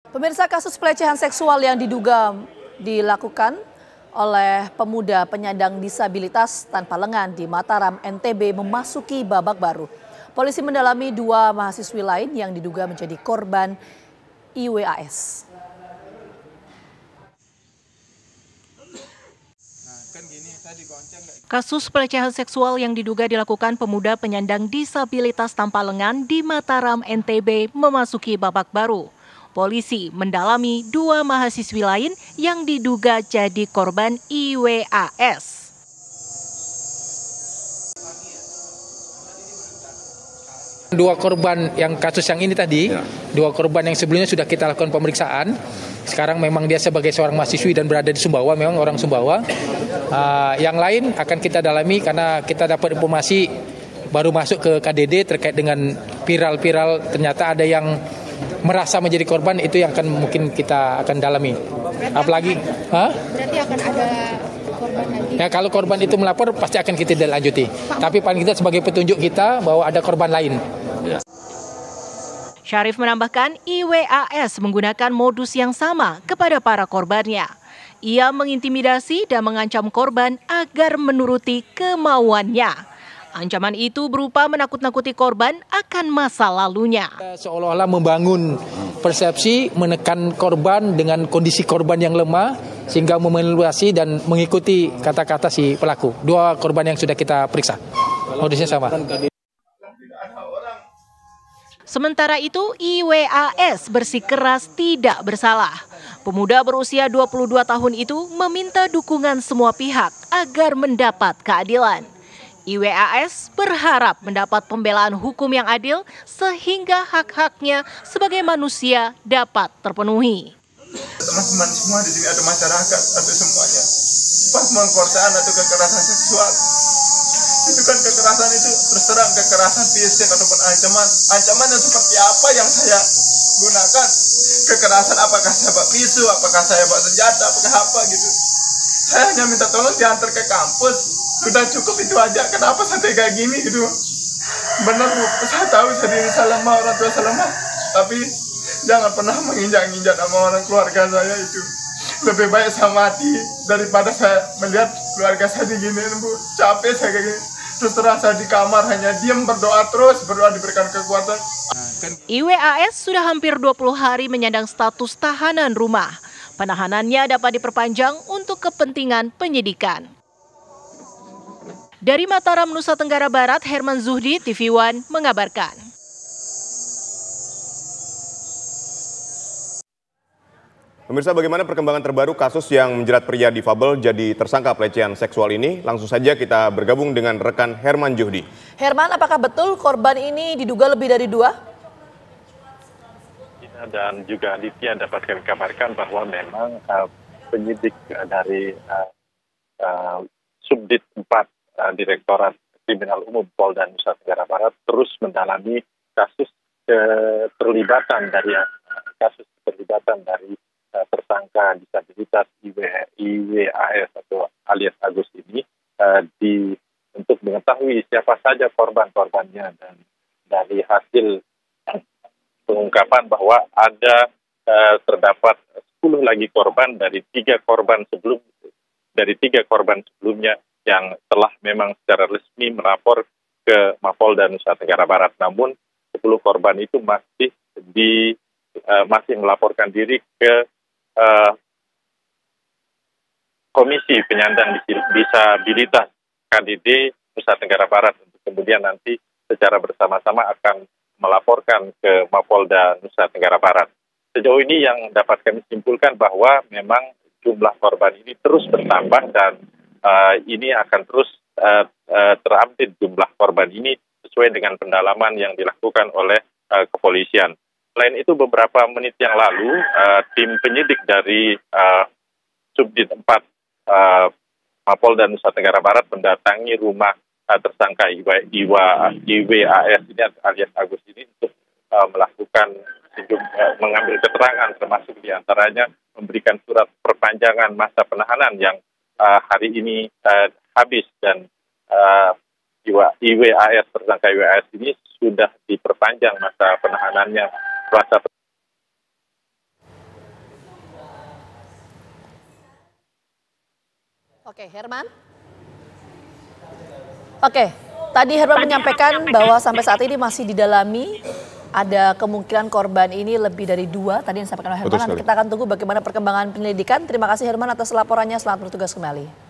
Pemirsa, kasus pelecehan seksual yang diduga dilakukan oleh pemuda penyandang disabilitas tanpa lengan di Mataram, NTB memasuki babak baru. Polisi mendalami 2 mahasiswi lain yang diduga menjadi korban IWAS. Kasus pelecehan seksual yang diduga dilakukan pemuda penyandang disabilitas tanpa lengan di Mataram, NTB memasuki babak baru. Polisi mendalami 2 mahasiswi lain yang diduga jadi korban IWAS. Dua korban yang kasus yang ini tadi, 2 korban yang sebelumnya sudah kita lakukan pemeriksaan. Sekarang memang dia sebagai seorang mahasiswi dan berada di Sumbawa, memang orang Sumbawa. Yang lain akan kita dalami karena kita dapat informasi baru masuk ke KDD terkait dengan viral ternyata ada yang merasa menjadi korban, itu yang akan mungkin kita akan dalami. Apalagi, berarti akan ada korban lagi. Ya, kalau korban itu melapor pasti akan kita lanjuti. Tapi paling tidak sebagai petunjuk kita bahwa ada korban lain. Syarif menambahkan IWAS menggunakan modus yang sama kepada para korbannya. Ia mengintimidasi dan mengancam korban agar menuruti kemauannya. Ancaman itu berupa menakut-nakuti korban akan masa lalunya. Seolah-olah membangun persepsi, menekan korban dengan kondisi korban yang lemah, sehingga memanipulasi dan mengikuti kata-kata si pelaku. 2 korban yang sudah kita periksa, modusnya sama. Sementara itu, IWAS bersikeras tidak bersalah. Pemuda berusia 22 tahun itu meminta dukungan semua pihak agar mendapat keadilan. IWAS berharap mendapat pembelaan hukum yang adil sehingga hak-haknya sebagai manusia dapat terpenuhi. Teman-teman semua di sini, ada masyarakat atau semuanya, pas mengkorsaan atau kekerasan seksual, itu kan kekerasan itu terus terang kekerasan fisik ataupun ancaman yang seperti apa yang saya gunakan. Kekerasan apakah saya bawa pisau, apakah saya bawa senjata, apakah apa gitu. Saya hanya minta tolong diantar ke kampus. Sudah cukup itu aja. Kenapa sampai kayak gini gitu? Benar Bu, saya tahu saya diri saya lemah, orang tua saya lemah. Tapi jangan pernah menginjak-injak sama orang keluarga saya itu. Lebih baik saya mati daripada saya melihat keluarga saya diginiin Bu. Capek saya kayak gini. Terus terang saya di kamar hanya diam berdoa terus, berdoa diberikan kekuatan. IWAS sudah hampir 20 hari menyandang status tahanan rumah. Penahanannya dapat diperpanjang untuk kepentingan penyidikan. Dari Mataram, Nusa Tenggara Barat, Herman Zuhdi, TV One mengabarkan. Pemirsa, bagaimana perkembangan terbaru kasus yang menjerat pria difabel jadi tersangka pelecehan seksual ini? Langsung saja kita bergabung dengan rekan Herman Zuhdi. Herman, apakah betul korban ini diduga lebih dari 2? Dan juga Aditya dapat kami kabarkan bahwa memang penyidik dari Subdit 4 Direktorat Kriminal Umum Polda Nusa Tenggara Barat terus mendalami kasus keterlibatan dari tersangka disabilitas IWAS atau alias Agus ini untuk mengetahui siapa saja korban-korbannya, dan dari hasil pengungkapan bahwa ada terdapat 10 lagi korban dari 3 korban sebelumnya yang telah memang secara resmi melapor ke Mapolda Nusa Tenggara Barat. Namun 10 korban itu masih melaporkan diri ke Komisi Penyandang Disabilitas KDD Nusa Tenggara Barat untuk kemudian nanti secara bersama-sama akan melaporkan ke Mapolda Nusa Tenggara Barat. Sejauh ini yang dapat kami simpulkan bahwa memang jumlah korban ini terus bertambah dan ini akan terus terupdate jumlah korban ini sesuai dengan pendalaman yang dilakukan oleh kepolisian. Selain itu, beberapa menit yang lalu tim penyidik dari Subdit 4 Mapolda Nusa Tenggara Barat mendatangi rumah tersangka IWAS ini alias Agus ini untuk melakukan mengambil keterangan, termasuk diantaranya memberikan surat perpanjangan masa penahanan yang hari ini habis, dan tersangka IWAS ini sudah diperpanjang masa penahanannya. Oke, Herman. Oke, tadi Herman menyampaikan bahwa sampai saat ini masih didalami, ada kemungkinan korban ini lebih dari 2. Tadi yang disampaikan oleh Herman. Nanti kita akan tunggu bagaimana perkembangan penyelidikan. Terima kasih Herman atas laporannya. Selamat bertugas kembali.